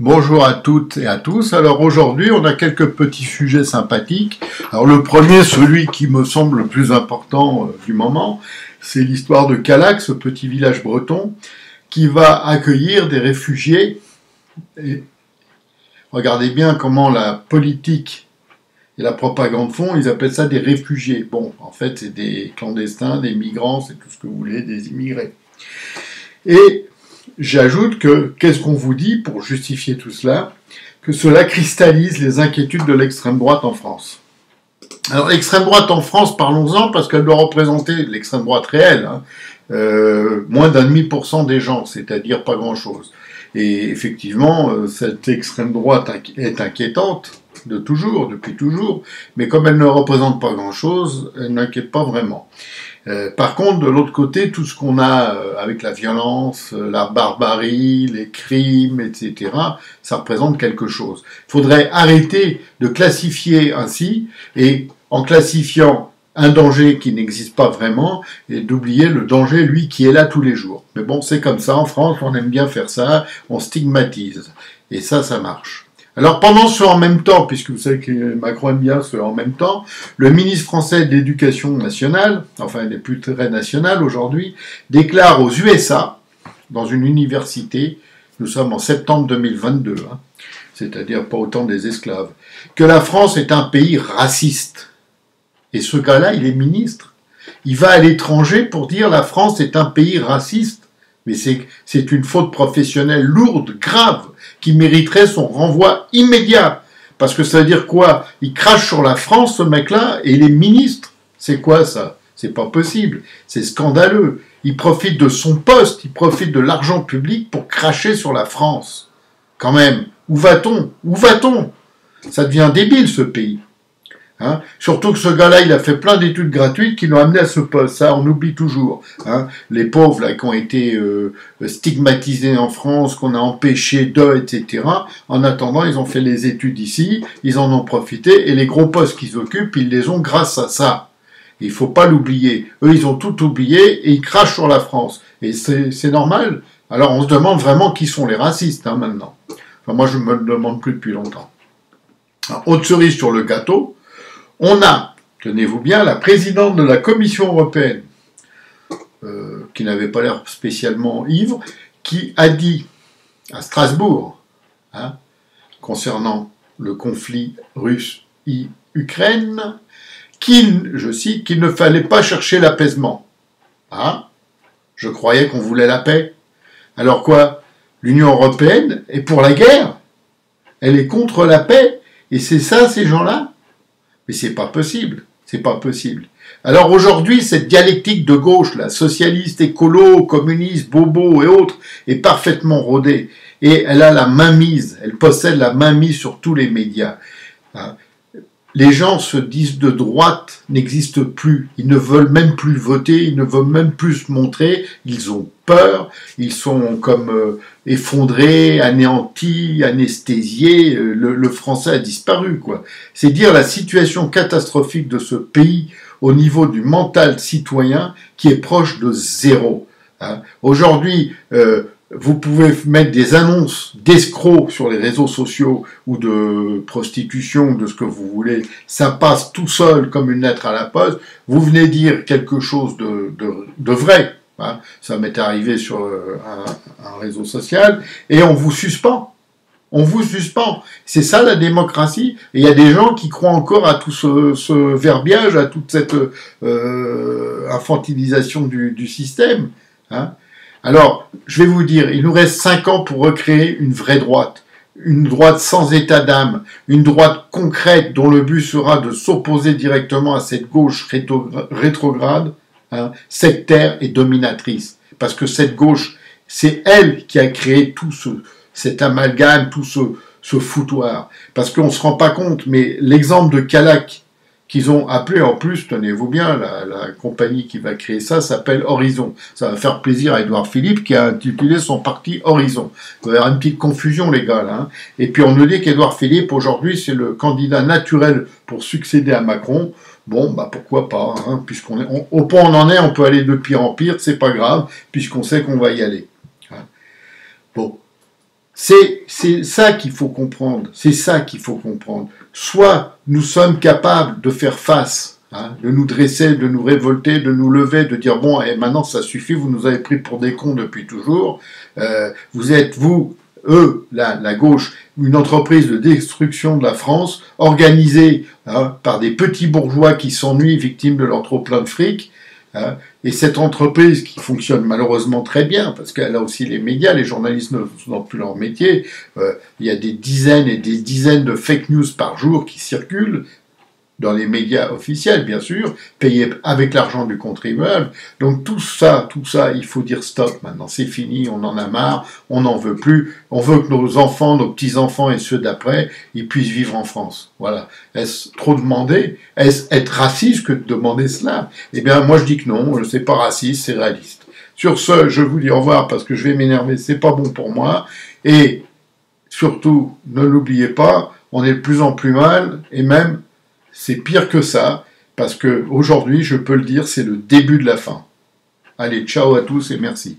Bonjour à toutes et à tous. Alors aujourd'hui, on a quelques petits sujets sympathiques. Alors le premier, celui qui me semble le plus important du moment, c'est l'histoire de Callac, ce petit village breton, qui va accueillir des réfugiés. Et regardez bien comment la politique et la propagande font, ils appellent ça des réfugiés. Bon, en fait, c'est des clandestins, des migrants, c'est tout ce que vous voulez, des immigrés. Et j'ajoute que, qu'est-ce qu'on vous dit pour justifier tout cela? Que cela cristallise les inquiétudes de l'extrême droite en France. Alors l'extrême droite en France, parlons-en, parce qu'elle doit représenter l'extrême droite réelle, moins d'1,5% des gens, c'est-à-dire pas grand-chose. Et effectivement, cette extrême droite est inquiétante, depuis toujours, mais comme elle ne représente pas grand-chose, elle n'inquiète pas vraiment. Par contre, de l'autre côté, tout ce qu'on a avec la violence, la barbarie, les crimes, etc., ça représente quelque chose. Il faudrait arrêter de classifier ainsi, et en classifiant un danger qui n'existe pas vraiment, et d'oublier le danger, lui, qui est là tous les jours. Mais bon, c'est comme ça, en France, on aime bien faire ça, on stigmatise. Et ça marche. Alors pendant ce en même temps, puisque vous savez que Macron aime bien ce en même temps, le ministre français de l'Éducation nationale, enfin il n'est plus très national aujourd'hui, déclare aux USA, dans une université, nous sommes en septembre 2022, c'est-à-dire pas autant des esclaves, que la France est un pays raciste. Et ce gars-là, il est ministre. Il va à l'étranger pour dire la France est un pays raciste. Mais c'est une faute professionnelle lourde, grave, qui mériterait son renvoi immédiat. Parce que ça veut dire quoi? Il crache sur la France, ce mec-là, et il est ministre. C'est quoi ça? C'est pas possible. C'est scandaleux. Il profite de son poste, il profite de l'argent public pour cracher sur la France. Quand même, où va-t-on? Où va-t-on? Ça devient débile, ce pays. Surtout que ce gars-là, il a fait plein d'études gratuites qui l'ont amené à ce poste. Ça, on oublie toujours. Les pauvres là qui ont été stigmatisés en France, qu'on a empêché d'eux, etc. En attendant, ils ont fait les études ici, ils en ont profité, et les gros postes qu'ils occupent, ils les ont grâce à ça. Il faut pas l'oublier. Eux, ils ont tout oublié et ils crachent sur la France. Et c'est normal. Alors, on se demande vraiment qui sont les racistes maintenant. Enfin, moi, je me le demande plus depuis longtemps. Alors, autre cerise sur le gâteau. On a, tenez-vous bien, la présidente de la Commission européenne, qui n'avait pas l'air spécialement ivre, qui a dit à Strasbourg, concernant le conflit russe-Ukraine, je cite, qu'il ne fallait pas chercher l'apaisement. Je croyais qu'on voulait la paix. Alors quoi? L'Union européenne est pour la guerre. Elle est contre la paix. Et c'est ça, ces gens-là? Mais c'est pas possible, c'est pas possible. Alors aujourd'hui, cette dialectique de gauche, là, socialiste, écolo, communiste, bobo et autres, est parfaitement rodée. Et elle a la mainmise, elle possède la mainmise sur tous les médias. Les gens se disent de droite n'existent plus. Ils ne veulent même plus voter, ils ne veulent même plus se montrer. Ils ont peur, ils sont comme effondrés, anéantis, anesthésiés. Le français a disparu, quoi. C'est dire la situation catastrophique de ce pays au niveau du mental citoyen qui est proche de zéro. Aujourd'hui, vous pouvez mettre des annonces d'escrocs sur les réseaux sociaux ou de prostitution, de ce que vous voulez, ça passe tout seul comme une lettre à la poste. Vous venez dire quelque chose de vrai, ça m'est arrivé sur un réseau social, et on vous suspend. On vous suspend. C'est ça la démocratie. Et il y a des gens qui croient encore à tout ce verbiage, à toute cette infantilisation du système. Alors, je vais vous dire, il nous reste 5 ans pour recréer une vraie droite. Une droite sans état d'âme, une droite concrète dont le but sera de s'opposer directement à cette gauche rétrograde, sectaire et dominatrice. Parce que cette gauche, c'est elle qui a créé tout cet amalgame, tout ce foutoir. Parce qu'on ne se rend pas compte, mais l'exemple de Callac, qu'ils ont appelé en plus, tenez-vous bien, la compagnie qui va créer ça s'appelle Horizon. Ça va faire plaisir à Édouard Philippe qui a intitulé son parti Horizon. Il va y avoir une petite confusion, les gars, là. Et puis on nous dit qu'Édouard Philippe, aujourd'hui, c'est le candidat naturel pour succéder à Macron. Bon, pourquoi pas, au point où on en est, on peut aller de pire en pire, c'est pas grave, puisqu'on sait qu'on va y aller. Bon. C'est ça qu'il faut comprendre. C'est ça qu'il faut comprendre. Soit nous sommes capables de faire face, hein, de nous dresser, de nous révolter, de nous lever, de dire bon, et maintenant ça suffit, vous nous avez pris pour des cons depuis toujours. Vous êtes, vous, eux, la gauche, une entreprise de destruction de la France, organisée par des petits bourgeois qui s'ennuient, victimes de leur trop-plein de fric. Hein, et cette entreprise qui fonctionne malheureusement très bien, parce qu'elle a aussi les médias, les journalistes n'ont plus leur métier, il y a des dizaines et des dizaines de fake news par jour qui circulent, dans les médias officiels, bien sûr, payés avec l'argent du contribuable. Donc tout ça, il faut dire stop maintenant, c'est fini, on en a marre, on n'en veut plus, on veut que nos enfants, nos petits-enfants et ceux d'après, ils puissent vivre en France. Voilà. Est-ce trop demander? Est-ce être raciste que de demander cela? Eh bien, moi je dis que non, c'est pas raciste, c'est réaliste. Sur ce, je vous dis au revoir parce que je vais m'énerver, c'est pas bon pour moi. Et surtout, ne l'oubliez pas, on est de plus en plus mal, et même c'est pire que ça, parce que aujourd'hui, je peux le dire, c'est le début de la fin. Allez, ciao à tous et merci.